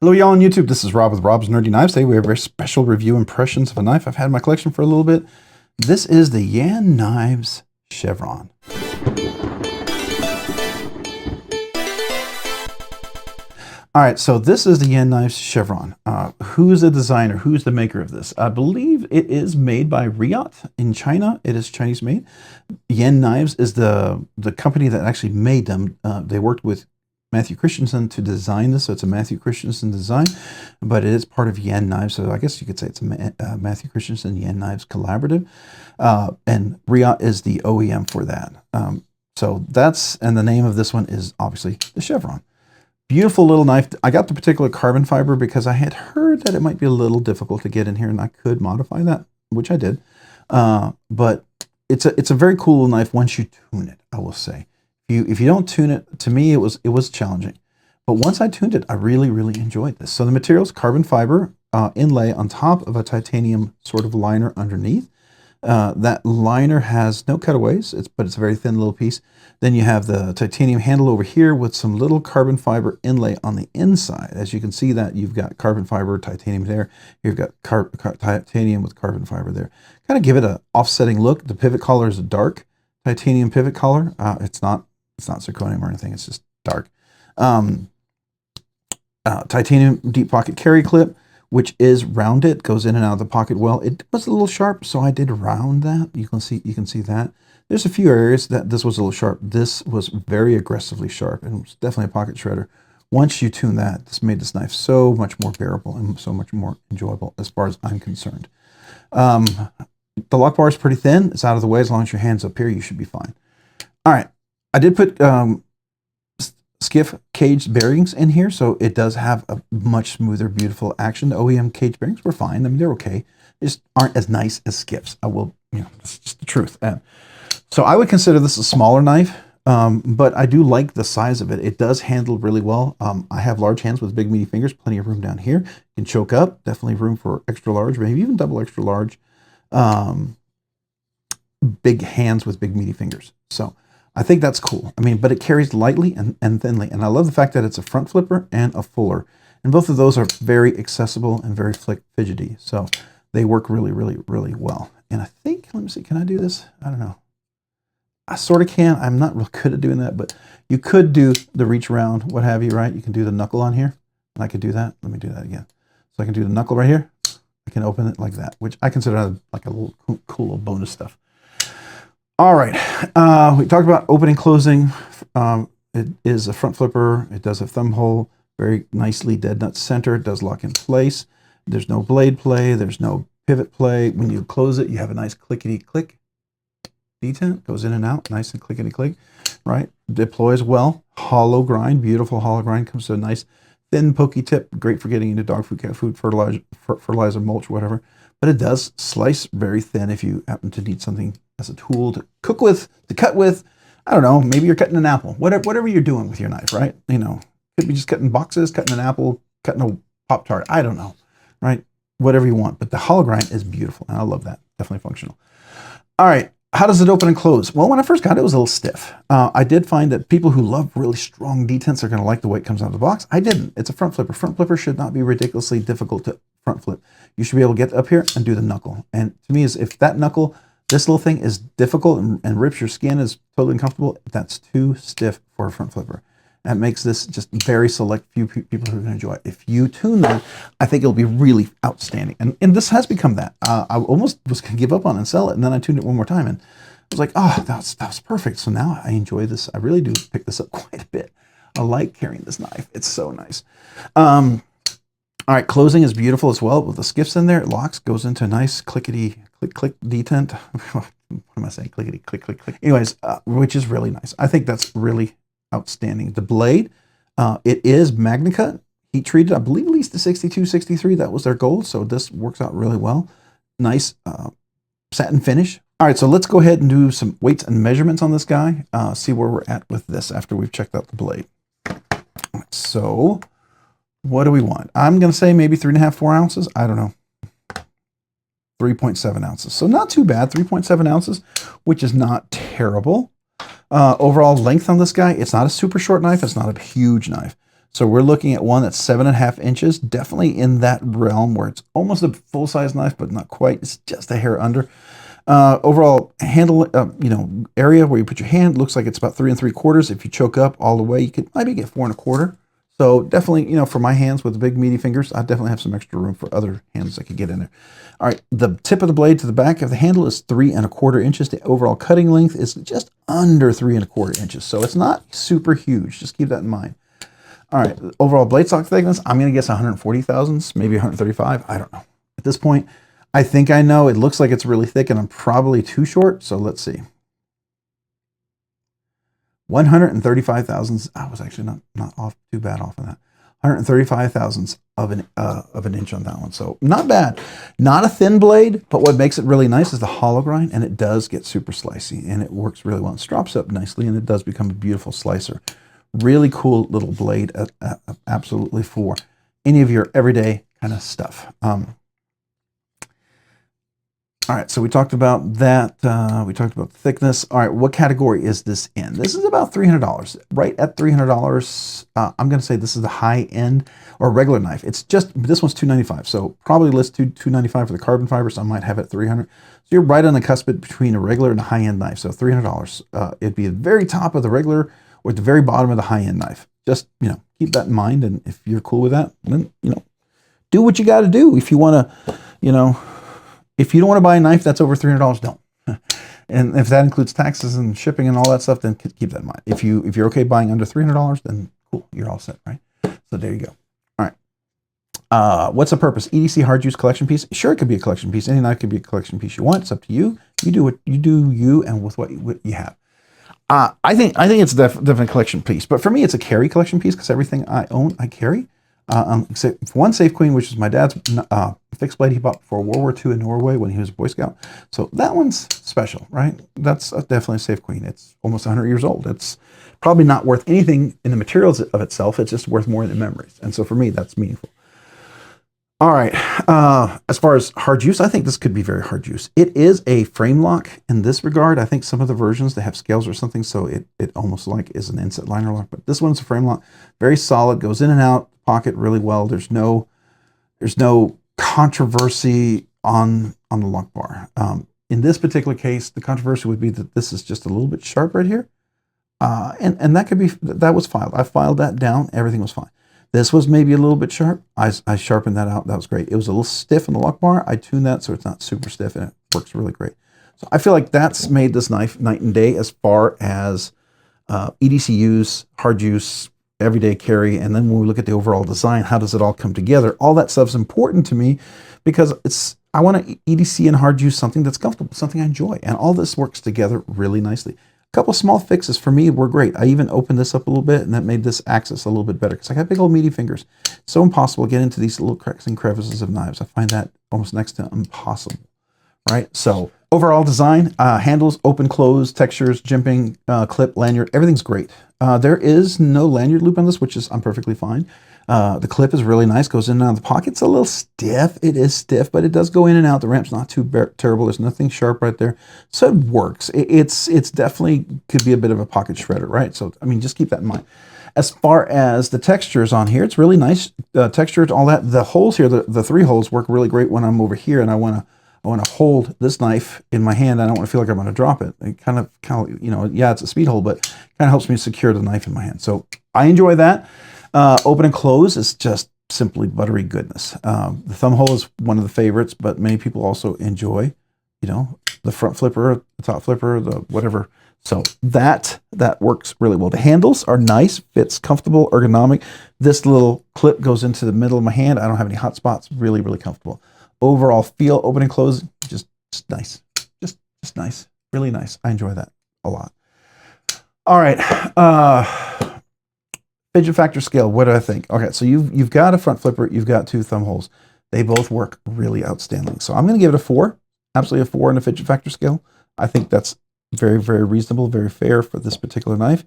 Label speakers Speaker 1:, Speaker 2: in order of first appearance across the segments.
Speaker 1: Hello y'all on YouTube, this is Rob with Rob's Nerdy Knives. Today we have a very special review impressions of a knife I've had in my collection for a little bit. This is the Yan Knives Chevron. Alright, so this is the Yan Knives Chevron. Who's the designer? Who's the maker of this? I believe it is made by Riot in China. It is Chinese made. Yan Knives is the company that actually made them. They worked with Matthew Christensen to design this, so it's a Matthew Christensen design, but it is part of Yan Knives, so I guess you could say it's a Matthew Christensen Yan Knives collaborative, and Riot is the OEM for that. So that's, and the name of this one is obviously the Chevron. Beautiful little knife. I got the particular carbon fiber because I had heard that it might be a little difficult to get in here, and I could modify that, which I did. But it's a very cool knife once you tune it, I will say. If you don't tune it, to me it was challenging. But once I tuned it, I really enjoyed this. So the material is carbon fiber inlay on top of a titanium sort of liner underneath. That liner has no cutaways, but it's a very thin little piece. Then you have the titanium handle over here with some little carbon fiber inlay on the inside. As you can see that you've got carbon fiber, titanium there. You've got titanium with carbon fiber there. Kind of give it an offsetting look. The pivot collar is a dark titanium pivot collar. It's not zirconium or anything. It's just dark. Titanium deep pocket carry clip, which is rounded, goes in and out of the pocket well. It was a little sharp, so I did round that. You can see that. There's a few areas that this was a little sharp. This was very aggressively sharp and was definitely a pocket shredder. Once you tune that, this made this knife so much more bearable and so much more enjoyable as far as I'm concerned. The lock bar is pretty thin. It's out of the way. As long as your hand's up here, you should be fine. All right. I did put Skiff Caged Bearings in here, so it does have a much smoother, beautiful action. The OEM cage bearings were fine. I mean, they're okay. They just aren't as nice as Skiff's. I will, that's just the truth. So I would consider this a smaller knife, but I do like the size of it. It does handle really well. I have large hands with big, meaty fingers, plenty of room down here. You can choke up, definitely room for extra large, maybe even double extra large. Big hands with big, meaty fingers. So I think that's cool. I mean, but it carries lightly and thinly. And I love the fact that it's a front flipper and a fuller. And both of those are very accessible and very fidgety. So they work really well. And I think, let me see, can I do this? I don't know. I sort of can. I'm not real good at doing that, but you could do the reach around, what have you, right? You can do the knuckle on here. And I could do that. Let me do that again. So I can do the knuckle right here. I can open it like that, which I consider like a little cool little bonus stuff. All right, we talked about opening, closing. It is a front flipper. It does have thumb hole, very nicely dead nut center. It does lock in place. There's no blade play. There's no pivot play. When you close it, you have a nice clickety-click detent. Goes in and out, nice and clickety-click, right? Deploys well. Hollow grind, beautiful hollow grind. Comes to a nice thin pokey tip. Great for getting into dog food, cat food, fertilizer, mulch, whatever. But it does slice very thin if you happen to need something as a tool to cook with, to cut with. I don't know, maybe you're cutting an apple. Whatever you're doing with your knife, right? Could be just cutting boxes, cutting an apple, cutting a Pop-Tart. I don't know, right? Whatever you want. But the hollow grind is beautiful, and I love that. Definitely functional. All right, how does it open and close? Well, when I first got it, it was a little stiff. I did find that people who love really strong detents are going to like the way it comes out of the box. I didn't. It's a front flipper. Front flipper should not be ridiculously difficult to front flip. You should be able to get up here and do the knuckle. And to me, if that knuckle, this little thing is difficult and rips your skin, is totally uncomfortable, that's too stiff for a front flipper. That makes this just very select few people who are going to enjoy it. If you tune that, I think it'll be really outstanding. And this has become that. I almost was going to give up on it and sell it, and then I tuned it one more time, and I was like, oh, that was perfect. So now I enjoy this. I really do pick this up quite a bit. I like carrying this knife. It's so nice. All right, closing is beautiful as well. With the skiffs in there, it locks, goes into a nice clickety click detent. What am I saying? Clickety click. Anyways, which is really nice. I think that's really outstanding. The blade, it is Magnacut, heat treated. I believe at least the 62, 63, that was their goal. So this works out really well. Nice satin finish. All right, so let's go ahead and do some weights and measurements on this guy. See where we're at with this after we've checked out the blade. So what do we want? I'm going to say maybe 3.5, 4 ounces. I don't know. 3.7 ounces. So not too bad. 3.7 ounces, which is not terrible. Overall length on this guy, it's not a super short knife. It's not a huge knife. So we're looking at one that's 7.5 inches, definitely in that realm where it's almost a full-size knife, but not quite. It's just a hair under. Overall handle, area where you put your hand looks like it's about 3 3/4. If you choke up all the way, you could maybe get 4 1/4. So definitely, for my hands with the big meaty fingers, I definitely have some extra room for other hands that could get in there. All right, the tip of the blade to the back of the handle is 3 1/4 inches. The overall cutting length is just under 3 1/4 inches. So it's not super huge. Just keep that in mind. All right, overall blade stock thickness, I'm going to guess 140 thousandths, maybe 135. I don't know. At this point, I think I know. It looks like it's really thick, and I'm probably too short. So let's see. 135 thousandths. I was actually not off too bad off on that. 135 thousandths of an inch on that one. So not bad. Not a thin blade, but what makes it really nice is the hollow grind, and it does get super slicey, and it works really well. It strops up nicely, and it does become a beautiful slicer. Really cool little blade, absolutely for any of your everyday kind of stuff. All right, so we talked about that. We talked about the thickness. All right, what category is this in? This is about $300, right at $300. I'm going to say this is the high end or regular knife. It's just, this one's $295, so probably list $295 for the carbon fiber, so I might have it $300. So you're right on the cusp between a regular and a high end knife, so $300. It'd be the very top of the regular or at the very bottom of the high end knife. Just, keep that in mind, and if you're cool with that, then, do what you got to do. If you want to, if you don't want to buy a knife that's over $300, don't. And if that includes taxes and shipping and all that stuff, then keep that in mind. If you're okay buying under $300, then cool, you're all set, right? So there you go. All right. What's the purpose? EDC hard use collection piece? Sure, it could be a collection piece. Any knife could be a collection piece you want. It's up to you. You do what you do, and with what you have. I think it's definitely a collection piece, but for me, it's a carry collection piece because everything I own, I carry. Except one Safe Queen, which is my dad's fixed blade he bought before World War II in Norway when he was a Boy Scout. So that one's special, right? That's definitely a Safe Queen. It's almost 100 years old. It's probably not worth anything in the materials of itself. It's just worth more in the memories. And so for me, that's meaningful. All right. As far as hard use, I think this could be very hard use. It is a frame lock in this regard. I think some of the versions, they have scales or something, so it almost like is an inset liner lock. But this one's a frame lock. Very solid, goes in and out, pocket really well. There's no controversy on the lock bar. In this particular case, the controversy would be that this is just a little bit sharp right here. And that was filed. I filed that down. Everything was fine. This was maybe a little bit sharp. I sharpened that out. That was great. It was a little stiff in the lock bar. I tuned that so it's not super stiff, and it works really great. So I feel like that's made this knife night and day as far as EDC use, hard use, everyday carry. And then when we look at the overall design, how does it all come together? All that stuff's important to me because I want to EDC and hard use something that's comfortable, something I enjoy. And all this works together really nicely. A couple small fixes for me were great. I even opened this up a little bit, and that made this access a little bit better because I got big old meaty fingers. It's so impossible to get into these little cracks and crevices of knives. I find that almost next to impossible, right? So overall design, handles, open, close, textures, jimping, clip, lanyard, everything's great. There is no lanyard loop on this, which is I'm perfectly fine. The clip is really nice, goes in and out of the pocket. It's a little stiff. It is stiff, but it does go in and out. The ramp's not too terrible. There's nothing sharp right there. So it works. It's definitely could be a bit of a pocket shredder, right? So, I mean, just keep that in mind. As far as the textures on here, it's really nice texture, all that. The holes here, the 3 holes work really great when I'm over here and I want to hold this knife in my hand. I don't want to feel like I'm going to drop it. It kind of, yeah, it's a speed hole, but kind of helps me secure the knife in my hand. So I enjoy that. Open and close is just simply buttery goodness. The thumb hole is one of the favorites, but many people also enjoy, the front flipper, the top flipper, the whatever. So that works really well. The handles are nice, fits comfortable, ergonomic. This little clip goes into the middle of my hand. I don't have any hot spots. Really, really comfortable. Overall feel, open and close, just nice. Just nice. Really nice. I enjoy that a lot. All right. Fidget factor scale, what do I think? Okay, so you've got a front flipper, you've got 2 thumb holes. They both work really outstanding. So I'm going to give it a 4, absolutely a 4 in a fidget factor scale. I think that's very, very reasonable, very fair for this particular knife.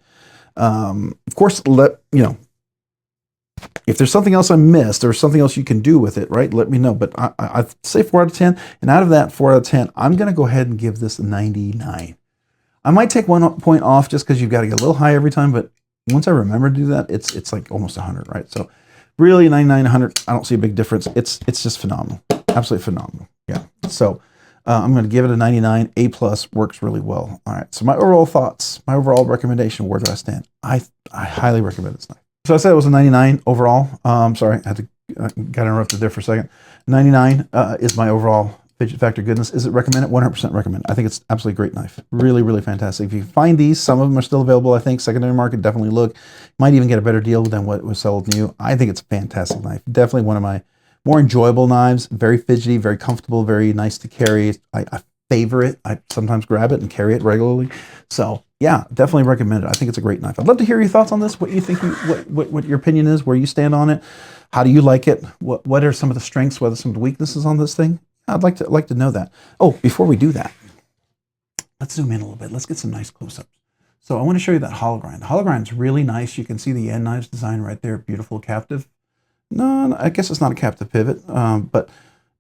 Speaker 1: Of course, if there's something else I missed or something else you can do with it, right, let me know. But I'd say 4 out of 10. And out of that 4 out of 10, I'm going to go ahead and give this a 99. I might take 1 point off just because you've got to get a little high every time, but once I remember to do that, it's like almost 100, right? So really 99, 100, I don't see a big difference. It's just phenomenal. Absolutely phenomenal. Yeah. So I'm going to give it a 99. A+, works really well. All right. So my overall thoughts, my overall recommendation, where do I stand? I highly recommend this knife. So I said it was a 99 overall. Sorry, I had to got interrupted there for a second. 99 is my overall fidget factor goodness. Is it recommended? 100% recommend. I think it's absolutely great knife. Really, really fantastic. If you find these, some of them are still available, I think. Secondary market, definitely look. Might even get a better deal than what was sold new. I think it's a fantastic knife. Definitely one of my more enjoyable knives. Very fidgety, very comfortable, very nice to carry. I favor it. I sometimes grab it and carry it regularly. So yeah, definitely recommend it. I think it's a great knife. I'd love to hear your thoughts on this. What you think, what your opinion is, where you stand on it. How do you like it? What are some of the strengths, what are some of the weaknesses on this thing? I'd like to know that. Oh, before we do that, let's zoom in a little bit. Let's get some nice close-ups. So I want to show you that hollow grind. The hollow grind is really nice. You can see the Yan Knives design right there. Beautiful captive. No, I guess it's not a captive pivot, but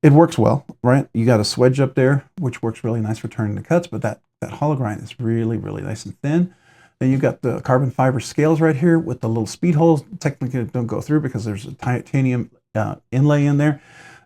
Speaker 1: it works well, right? You got a swedge up there, which works really nice for turning the cuts, but that hollow grind is really, really nice and thin. Then you've got the carbon fiber scales right here with the little speed holes. Technically don't go through because there's a titanium inlay in there.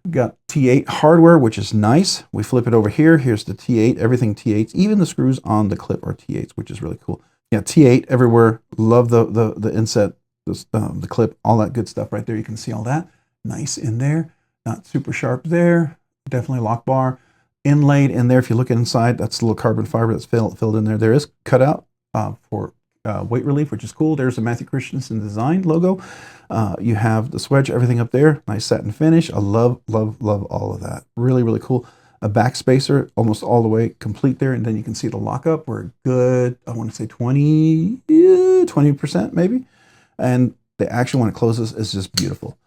Speaker 1: We've got T8 hardware, which is nice. We flip it over here. Here's the T8, everything T8s. Even the screws on the clip are T8s, which is really cool. Yeah, T8 everywhere. Love the inset, the clip, all that good stuff right there. You can see all that. Nice in there. Not super sharp there. Definitely lock bar. Inlaid in there. If you look inside, that's a little carbon fiber that's filled in there. There is cutout for weight relief, which is cool. There's a Matthew Christensen design logo. You have the swedge, everything up there. Nice satin finish. I love, love, love all of that. Really, really cool. A back spacer almost all the way complete there. And then you can see the lockup. We're good, I want to say 20% maybe. And the action when it closes is just beautiful.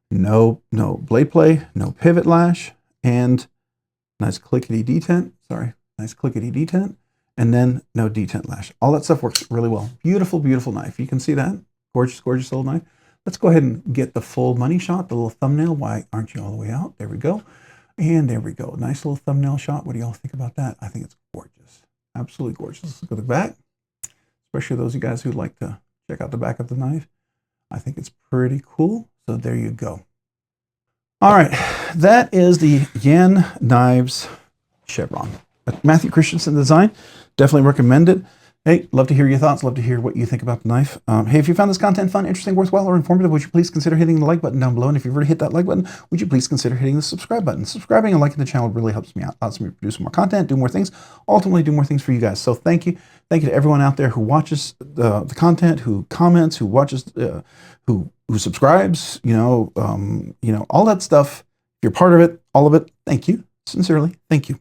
Speaker 1: No blade play, no pivot lash, and nice clickety detent. Sorry, nice clickety detent. And then no detent lash. All that stuff works really well. Beautiful, beautiful knife. You can see that. Gorgeous, gorgeous old knife. Let's go ahead and get the full money shot, the little thumbnail. Why aren't you all the way out? There we go. And there we go. Nice little thumbnail shot. What do y'all think about that? I think it's gorgeous. Absolutely gorgeous. Let's look at the back. Especially those of you guys who like to check out the back of the knife. I think it's pretty cool. So there you go. All right. That is the Yan Knives Chevron. Matthew Christensen design. Definitely recommend it. Hey, love to hear your thoughts. Love to hear what you think about the knife. Hey, if you found this content fun, interesting, worthwhile, or informative, would you please consider hitting the like button down below? And if you've already hit that like button, would you please consider hitting the subscribe button? Subscribing and liking the channel really helps me out. Allows me to produce more content, do more things, ultimately do more things for you guys. So thank you. Thank you to everyone out there who watches the content, who comments, who watches, who subscribes, all that stuff. If you're part of it, all of it, thank you. Sincerely, thank you.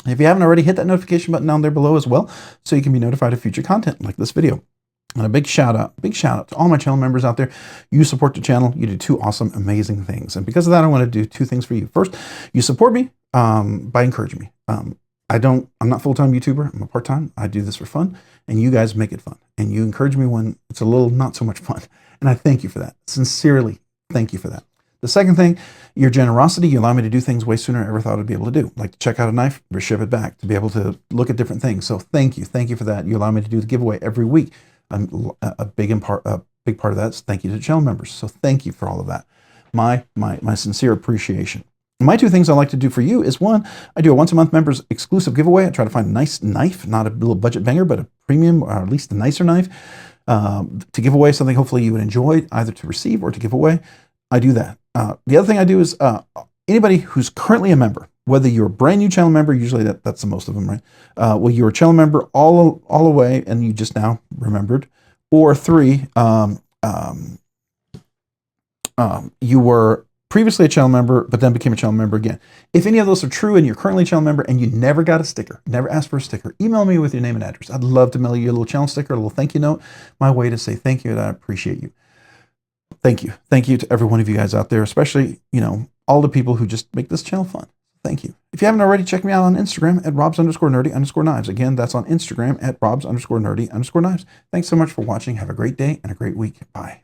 Speaker 1: If you haven't already, hit that notification button down there below as well, so you can be notified of future content like this video. And a big shout out to all my channel members out there. You support the channel. You do two awesome, amazing things. And because of that, I want to do two things for you. First, you support me by encouraging me. I'm not a full-time YouTuber. I'm a part-time. I do this for fun, and you guys make it fun. And you encourage me when it's a little not so much fun. And I thank you for that. Sincerely, thank you for that. The second thing, your generosity. You allow me to do things way sooner than I ever thought I'd be able to do. Like to check out a knife or ship it back, to be able to look at different things. So thank you. Thank you for that. You allow me to do the giveaway every week. A big part of that is thank you to channel members. So thank you for all of that. My sincere appreciation. My two things I like to do for you is, one, I do a once a month members exclusive giveaway. I try to find a nice knife, not a little budget banger, but a premium or at least a nicer knife to give away, something hopefully you would enjoy, either to receive or to give away. I do that. The other thing I do is anybody who's currently a member, whether you're a brand new channel member, usually that's the most of them, right? Well, you're a channel member all the way and you just now remembered, or three, you were previously a channel member, but then became a channel member again. If any of those are true and you're currently a channel member and you never got a sticker, never asked for a sticker, email me with your name and address. I'd love to mail you a little channel sticker, a little thank you note, my way to say thank you and I appreciate you. Thank you. Thank you to every one of you guys out there, especially, all the people who just make this channel fun. Thank you. If you haven't already, check me out on Instagram at robs_nerdy_knives. Again, that's on Instagram at robs_nerdy_knives. Thanks so much for watching. Have a great day and a great week. Bye.